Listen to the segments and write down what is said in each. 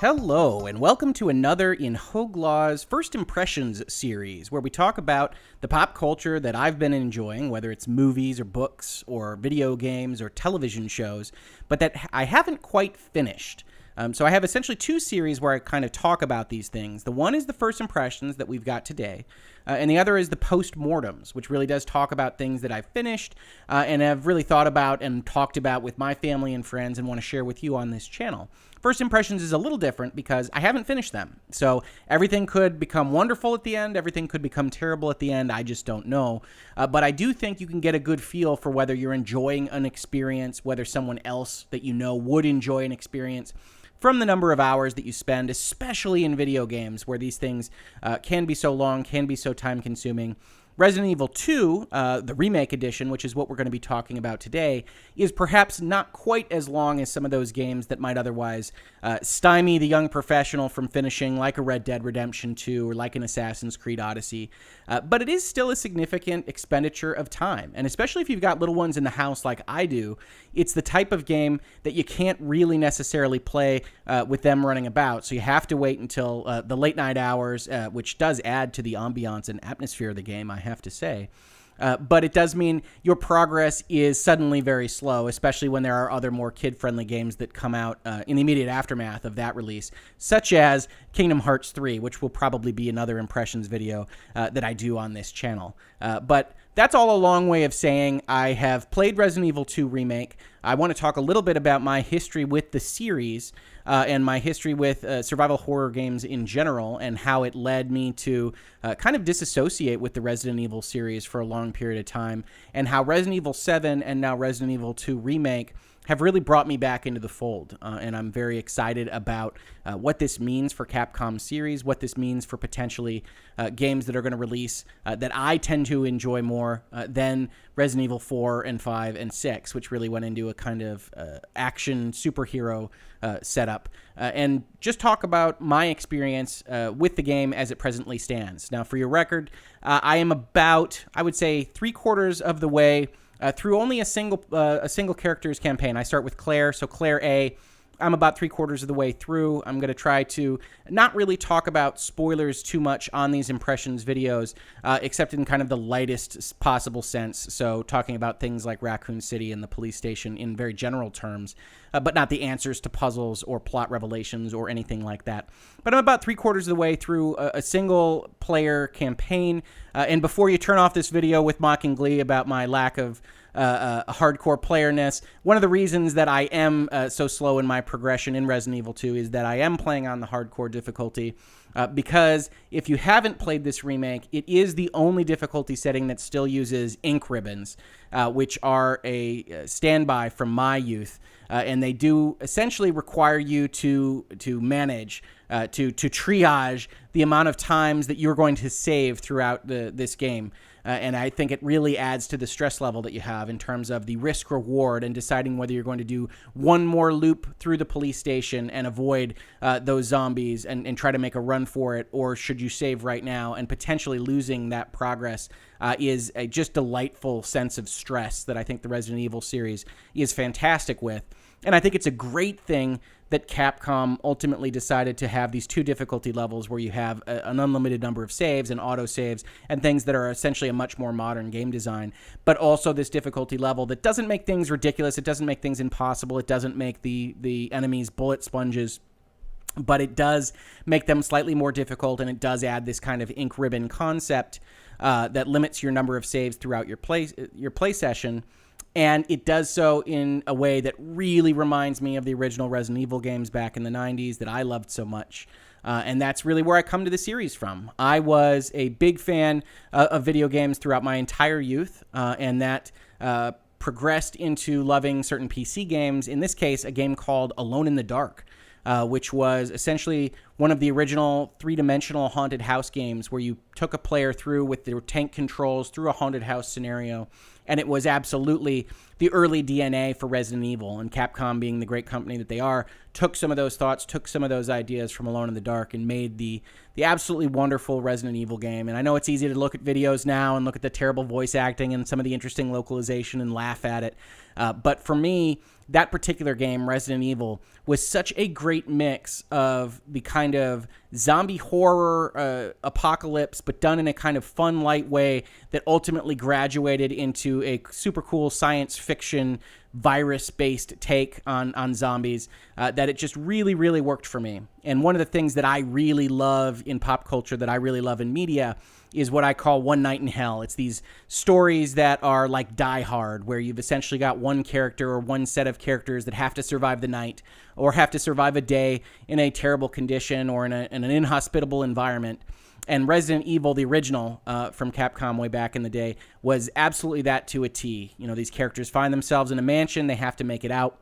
Hello, and welcome to another in Hoeglaw's First Impressions series, where we talk about the pop culture that I've been enjoying, whether it's movies or books or video games or television shows, but that I haven't quite finished. So I have essentially two series where I kind of talk about these things. The one is the First Impressions that we've got today, and the other is the Postmortems, which really does talk about things that I've finished and have really thought about and talked about with my family and friends and want to share with you on this channel. First Impressions is a little different because I haven't finished them. So everything could become wonderful at the end. Everything could become terrible at the end. I just don't know. But I do think you can get a good feel for whether you're enjoying an experience, whether someone else that you know would enjoy an experience from the number of hours that you spend, especially in video games where these things can be so long, can be so time-consuming. Resident Evil 2, the remake edition, which is what we're going to be talking about today, is perhaps not quite as long as some of those games that might otherwise stymie the young professional from finishing, like a Red Dead Redemption 2 or like an Assassin's Creed Odyssey. But it is still a significant expenditure of time, and especially if you've got little ones in the house like I do, it's the type of game that you can't really necessarily play with them running about, so you have to wait until the late night hours, which does add to the ambiance and atmosphere of the game, I have to say. But it does mean your progress is suddenly very slow, especially when there are other more kid-friendly games that come out in the immediate aftermath of that release, such as Kingdom Hearts 3, which will probably be another impressions video that I do on this channel. But that's all a long way of saying I have played Resident Evil 2 Remake. I want to talk a little bit about my history with the series and my history with survival horror games in general and how it led me to kind of disassociate with the Resident Evil series for a long period of time, and how Resident Evil 7 and now Resident Evil 2 Remake have really brought me back into the fold, and I'm very excited about what this means for Capcom series, what this means for potentially games that are going to release that I tend to enjoy more than Resident Evil 4 and 5 and 6, which really went into a kind of action superhero setup, and just talk about my experience with the game as it presently stands. Now, for your record, I am about, I would say, 3/4 of the way through only a single character's campaign. I start with Claire, so Claire A. I'm about 3/4 of the way through. I'm going to try to not really talk about spoilers too much on these impressions videos, except in kind of the lightest possible sense. So talking about things like Raccoon City and the police station in very general terms, but not the answers to puzzles or plot revelations or anything like that. But I'm about 3/4 of the way through a single player campaign. And before you turn off this video with mocking glee about my lack of hardcore playerness, one of the reasons that I am so slow in my progression in Resident Evil 2 is that I am playing on the hardcore difficulty, because if you haven't played this remake, it is the only difficulty setting that still uses ink ribbons, which are a standby from my youth, and they do essentially require you to manage, to triage the amount of times that you're going to save throughout this game. And I think it really adds to the stress level that you have in terms of the risk reward and deciding whether you're going to do one more loop through the police station and avoid those zombies and try to make a run for it, or should you save right now, and potentially losing that progress is a just delightful sense of stress that I think the Resident Evil series is fantastic with. And I think it's a great thing that Capcom ultimately decided to have these two difficulty levels where you have an unlimited number of saves and auto-saves and things that are essentially a much more modern game design, but also this difficulty level that doesn't make things ridiculous, it doesn't make things impossible, it doesn't make the enemies bullet sponges, but it does make them slightly more difficult, and it does add this kind of ink ribbon concept that limits your number of saves throughout your play session. And it does so in a way that really reminds me of the original Resident Evil games back in the 90s that I loved so much. And that's really where I come to the series from. I was a big fan of video games throughout my entire youth, and that progressed into loving certain PC games, in this case, a game called Alone in the Dark, which was essentially one of the original three-dimensional haunted house games where you took a player through with their tank controls through a haunted house scenario. And it was absolutely the early DNA for Resident Evil. And Capcom, being the great company that they are, took some of those thoughts, took some of those ideas from Alone in the Dark and made the absolutely wonderful Resident Evil game. And I know it's easy to look at videos now and look at the terrible voice acting and some of the interesting localization and laugh at it. But for me, that particular game, Resident Evil, was such a great mix of the kind of zombie horror apocalypse, but done in a kind of fun, light way that ultimately graduated into a super cool science fiction virus-based take on zombies, that it just really, really worked for me. And one of the things that I really love in pop culture, that I really love in media, is what I call One Night in Hell. It's these stories that are like Die Hard, where you've essentially got one character or one set of characters that have to survive the night or have to survive a day in a terrible condition or in an inhospitable environment. And Resident Evil, the original from Capcom way back in the day, was absolutely that to a T. You know, these characters find themselves in a mansion. They have to make it out.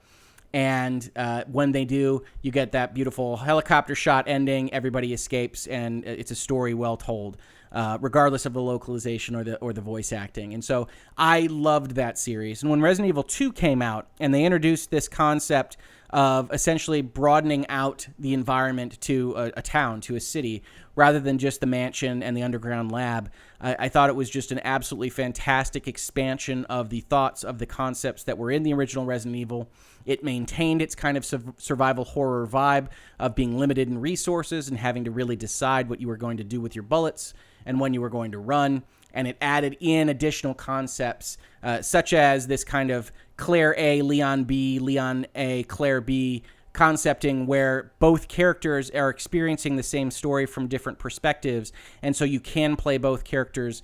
And when they do, you get that beautiful helicopter shot ending. Everybody escapes, and it's a story well told, regardless of the localization or the voice acting. And so I loved that series. And when Resident Evil 2 came out, and they introduced this concept of essentially broadening out the environment to a town, to a city, rather than just the mansion and the underground lab, I thought it was just an absolutely fantastic expansion of the thoughts of the concepts that were in the original Resident Evil. It maintained its kind of survival horror vibe of being limited in resources and having to really decide what you were going to do with your bullets and when you were going to run. And it added in additional concepts, such as this kind of Claire A, Leon B, Leon A, Claire B concepting, where both characters are experiencing the same story from different perspectives. And so you can play both characters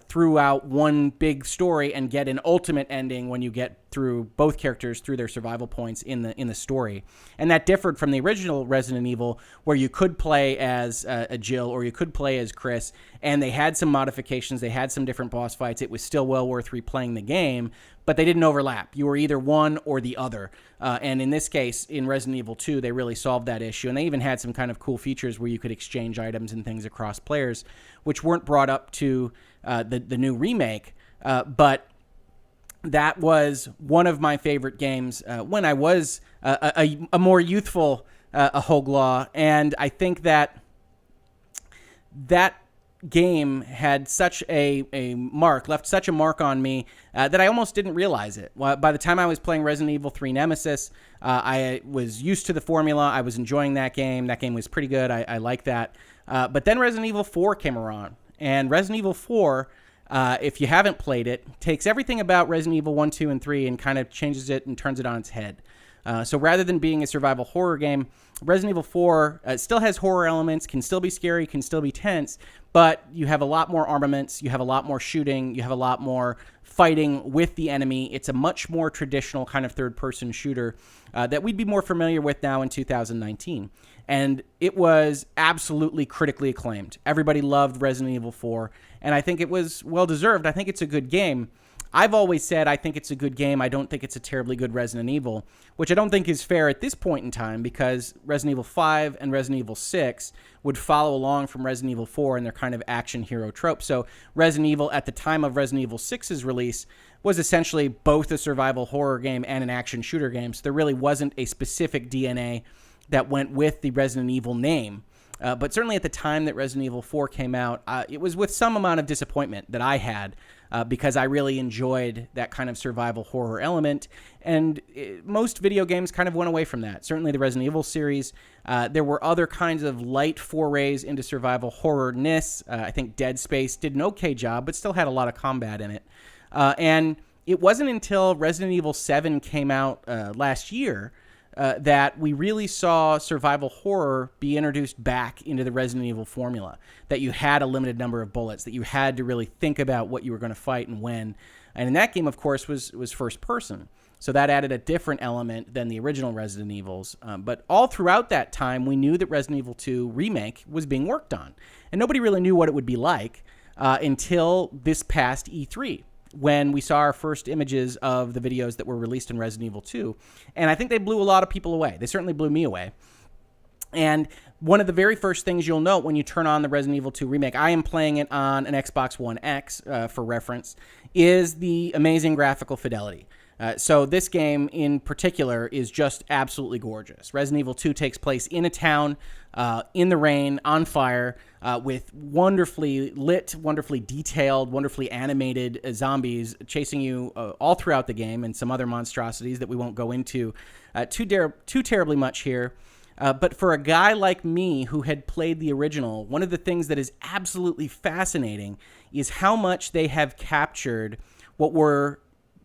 throughout one big story and get an ultimate ending when you get through both characters through their survival points in the story. And that differed from the original Resident Evil, where you could play as a Jill or you could play as Chris, and they had some modifications, they had some different boss fights. It was still well worth replaying the game, but they didn't overlap. You were either one or the other. And in this case, in Resident Evil 2, they really solved that issue. And they even had some kind of cool features where you could exchange items and things across players, which weren't brought up to the new remake. But that was one of my favorite games when I was a more youthful Hoeglaw. And I think that game had such a mark, left such a mark on me that I almost didn't realize it. By the time I was playing Resident Evil 3 Nemesis, I was used to the formula. I was enjoying that game. That game was pretty good. I like that. But then Resident Evil 4 came around. And Resident Evil 4, if you haven't played it, takes everything about Resident Evil 1, 2, and 3 and kind of changes it and turns it on its head. So rather than being a survival horror game, Resident Evil 4 still has horror elements, can still be scary, can still be tense, but you have a lot more armaments, you have a lot more shooting, you have a lot more fighting with the enemy. It's a much more traditional kind of third-person shooter that we'd be more familiar with now in 2019. And it was absolutely critically acclaimed. Everybody loved Resident Evil 4, and I think it was well-deserved. I think it's a good game. I've always said I think it's a good game. I don't think it's a terribly good Resident Evil, which I don't think is fair at this point in time, because Resident Evil 5 and Resident Evil 6 would follow along from Resident Evil 4 and their kind of action hero trope. So Resident Evil, at the time of Resident Evil 6's release, was essentially both a survival horror game and an action shooter game. So there really wasn't a specific DNA that went with the Resident Evil name. But certainly at the time that Resident Evil 4 came out, it was with some amount of disappointment that I had, because I really enjoyed that kind of survival horror element. And most video games kind of went away from that. Certainly the Resident Evil series. There were other kinds of light forays into survival horror-ness. I think Dead Space did an okay job, but still had a lot of combat in it. And it wasn't until Resident Evil 7 came out last year that we really saw survival horror be introduced back into the Resident Evil formula, that you had a limited number of bullets, that you had to really think about what you were going to fight and when. And in that game, of course, was first person. So that added a different element than the original Resident Evils. But all throughout that time, we knew that Resident Evil 2 Remake was being worked on. And nobody really knew what it would be like until this past E3, when we saw our first images of the videos that were released in Resident Evil 2. And I think they blew a lot of people away. They certainly blew me away. And one of the very first things you'll note when you turn on the Resident Evil 2 Remake, I am playing it on an Xbox One X for reference, is the amazing graphical fidelity. So this game in particular is just absolutely gorgeous. Resident Evil 2 takes place in a town, in the rain, on fire. with wonderfully lit, wonderfully detailed, wonderfully animated zombies chasing you all throughout the game, and some other monstrosities that we won't go into too terribly much here. But for a guy like me who had played the original, one of the things that is absolutely fascinating is how much they have captured what were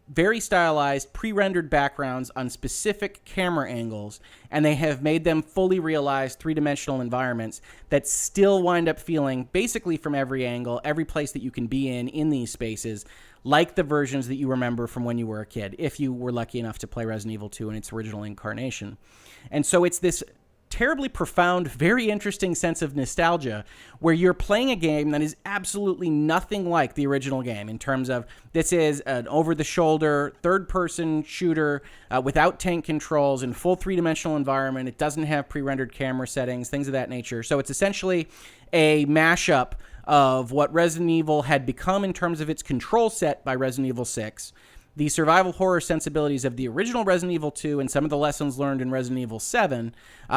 very stylized, pre-rendered backgrounds on specific camera angles, and they have made them fully realized three-dimensional environments that still wind up feeling, basically from every angle, every place that you can be in these spaces, like the versions that you remember from when you were a kid, if you were lucky enough to play Resident Evil 2 in its original incarnation. And so it's this terribly profound, very interesting sense of nostalgia where you're playing a game that is absolutely nothing like the original game in terms of this is an over-the-shoulder, third-person shooter without tank controls in full three-dimensional environment. It doesn't have pre-rendered camera settings, things of that nature. So it's essentially a mashup of what Resident Evil had become in terms of its control set by Resident Evil 6, the survival horror sensibilities of the original Resident Evil 2 and some of the lessons learned in Resident Evil 7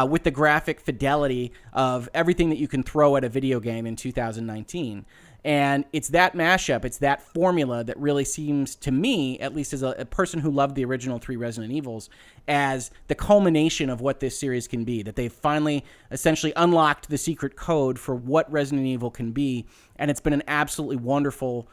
with the graphic fidelity of everything that you can throw at a video game in 2019. And it's that mashup, it's that formula that really seems to me, at least as a person who loved the original 3 Resident Evils, as the culmination of what this series can be, that they've finally essentially unlocked the secret code for what Resident Evil can be. And it's been an absolutely wonderful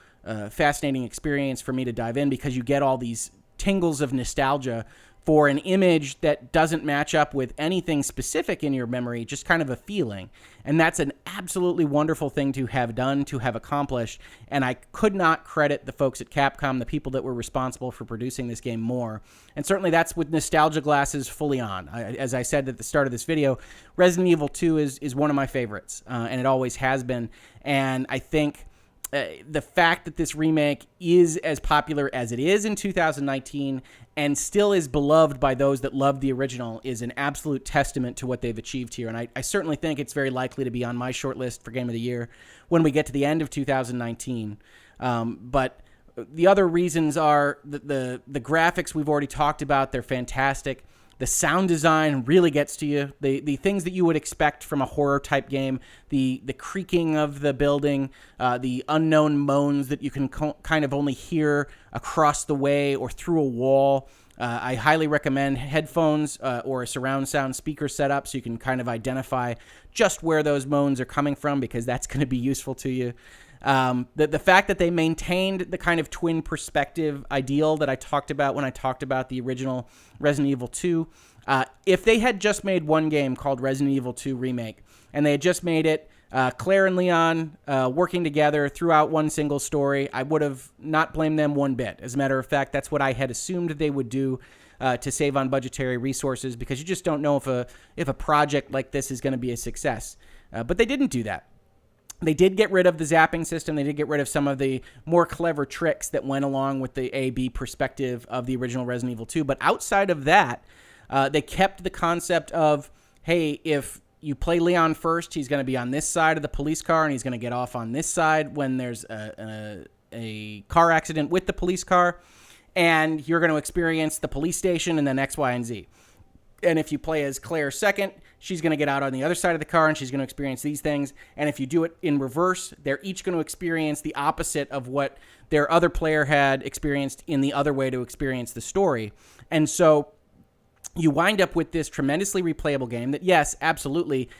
fascinating experience for me to dive in because you get all these tingles of nostalgia for an image that doesn't match up with anything specific in your memory, just kind of a feeling. And that's an absolutely wonderful thing to have done, to have accomplished. And I could not credit the folks at Capcom, the people that were responsible for producing this game, more. And certainly that's with nostalgia glasses fully on. As I said at the start of this video, Resident Evil 2 is one of my favorites, and it always has been. And I think the fact that this remake is as popular as it is in 2019 and still is beloved by those that love the original is an absolute testament to what they've achieved here. And I certainly think it's very likely to be on my short list for Game of the Year when we get to the end of 2019. But the other reasons are the graphics we've already talked about. They're fantastic. The sound design really gets to you. The things that you would expect from a horror-type game, the creaking of the building, the unknown moans that you can kind of only hear across the way or through a wall. I highly recommend headphones or a surround sound speaker setup so you can kind of identify just where those moans are coming from because that's going to be useful to you. The fact that they maintained the kind of twin perspective ideal that I talked about when I talked about the original Resident Evil 2. If they had just made one game called Resident Evil 2 Remake, and they had just made it Claire and Leon working together throughout one single story, I would have not blamed them one bit. As a matter of fact, that's what I had assumed they would do to save on budgetary resources because you just don't know if a project like this is going to be a success. But they didn't do that. They did get rid of the zapping system. They did get rid of some of the more clever tricks that went along with the A-B perspective of the original Resident Evil 2. But outside of that, they kept the concept of, hey, if you play Leon first, he's going to be on this side of the police car, and he's going to get off on this side when there's a car accident with the police car, and you're going to experience the police station and then X, Y, and Z. And if you play as Claire second, she's going to get out on the other side of the car and she's going to experience these things. And if you do it in reverse, they're each going to experience the opposite of what their other player had experienced in the other way to experience the story. And so you wind up with this tremendously replayable game that, yes, absolutely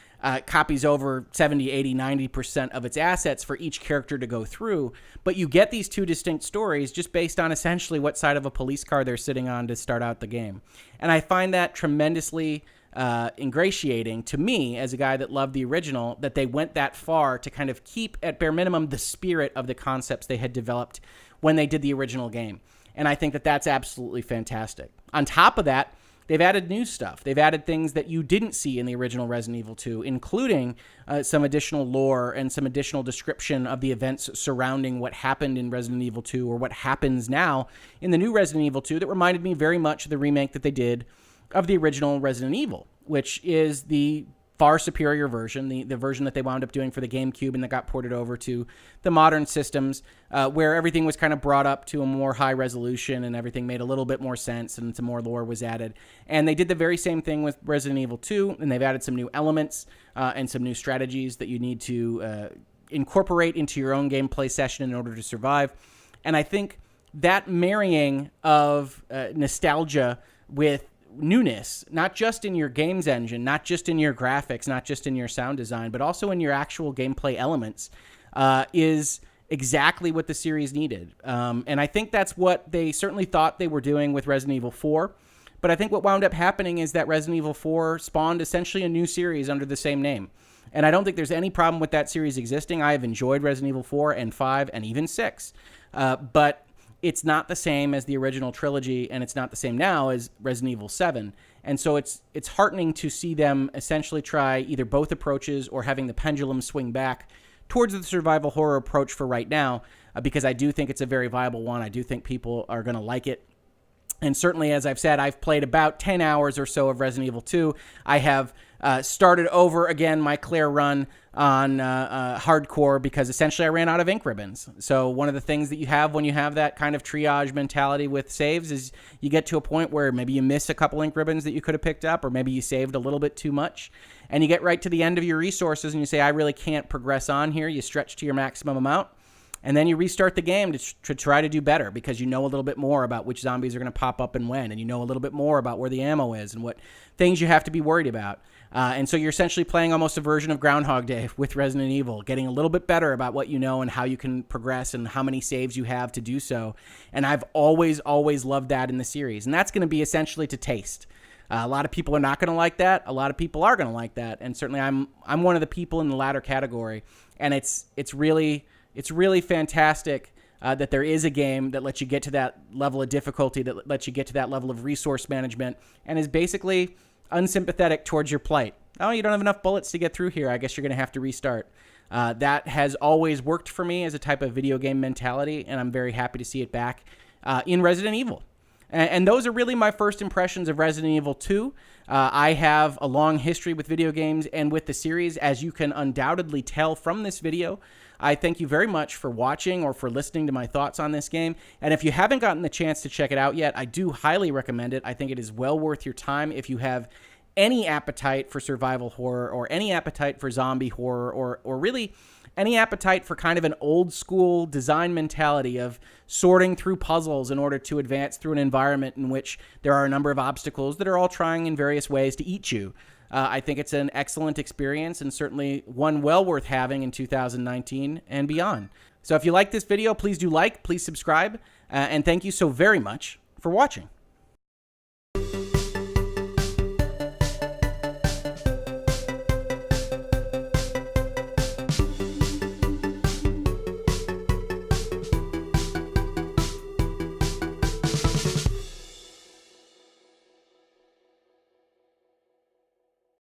copies over 70, 80, 90% of its assets for each character to go through. But you get these two distinct stories just based on essentially what side of a police car they're sitting on to start out the game. And I find that tremendously ingratiating to me as a guy that loved the original, that they went that far to kind of keep, at bare minimum, the spirit of the concepts they had developed when they did the original game. And I think that that's absolutely fantastic. On top of that, they've added new stuff. They've added things that you didn't see in the original Resident Evil 2, including some additional lore and some additional description of the events surrounding what happened in Resident Evil 2 or what happens now in the new Resident Evil 2 that reminded me very much of the remake that they did of the original Resident Evil, which is the far superior version, the version that they wound up doing for the GameCube and that got ported over to the modern systems, where everything was kind of brought up to a more high resolution and everything made a little bit more sense and some more lore was added. And they did the very same thing with Resident Evil 2, and they've added some new elements and some new strategies that you need to incorporate into your own gameplay session in order to survive. And I think that marrying of nostalgia with newness, not just in your games engine, not just in your graphics, not just in your sound design, but also in your actual gameplay elements, is exactly what the series needed. And I think that's what they certainly thought they were doing with Resident Evil 4. But I think what wound up happening is that Resident Evil 4 spawned essentially a new series under the same name. And I don't think there's any problem with that series existing. I have enjoyed Resident Evil 4 and 5 and even 6. But it's not the same as the original trilogy, and it's not the same now as Resident Evil 7. And so it's heartening to see them essentially try either both approaches or having the pendulum swing back towards the survival horror approach for right now, because I do think it's a very viable one. I do think people are going to like it. And certainly, as I've said, I've played about 10 hours or so of Resident Evil 2. I have started over again my Claire run on hardcore because essentially I ran out of ink ribbons. So one of the things that you have when you have that kind of triage mentality with saves is you get to a point where maybe you miss a couple ink ribbons that you could have picked up, or maybe you saved a little bit too much. And you get right to the end of your resources and you say, I really can't progress on here. You stretch to your maximum amount. And then you restart the game to try to do better because you know a little bit more about which zombies are going to pop up and when, and you know a little bit more about where the ammo is and what things you have to be worried about. And so you're essentially playing almost a version of Groundhog Day with Resident Evil, getting a little bit better about what you know and how you can progress and how many saves you have to do so. And I've always loved that in the series. And that's going to be essentially to taste. A lot of people are not going to like that. A lot of people are going to like that. And certainly I'm one of the people in the latter category. And it's really fantastic that there is a game that lets you get to that level of difficulty, that lets you get to that level of resource management, and is basically unsympathetic towards your plight. Oh, you don't have enough bullets to get through here. I guess you're going to have to restart. That has always worked for me as a type of video game mentality, and I'm very happy to see it back in Resident Evil. And those are really my first impressions of Resident Evil 2. I have a long history with video games and with the series, as you can undoubtedly tell from this video. I thank you very much for watching or for listening to my thoughts on this game. And if you haven't gotten the chance to check it out yet, I do highly recommend it. I think it is well worth your time if you have any appetite for survival horror or any appetite for zombie horror or really any appetite for kind of an old school design mentality of sorting through puzzles in order to advance through an environment in which there are a number of obstacles that are all trying in various ways to eat you. I think it's an excellent experience and certainly one well worth having in 2019 and beyond. So if you like this video, please do like, please subscribe, and thank you so very much for watching.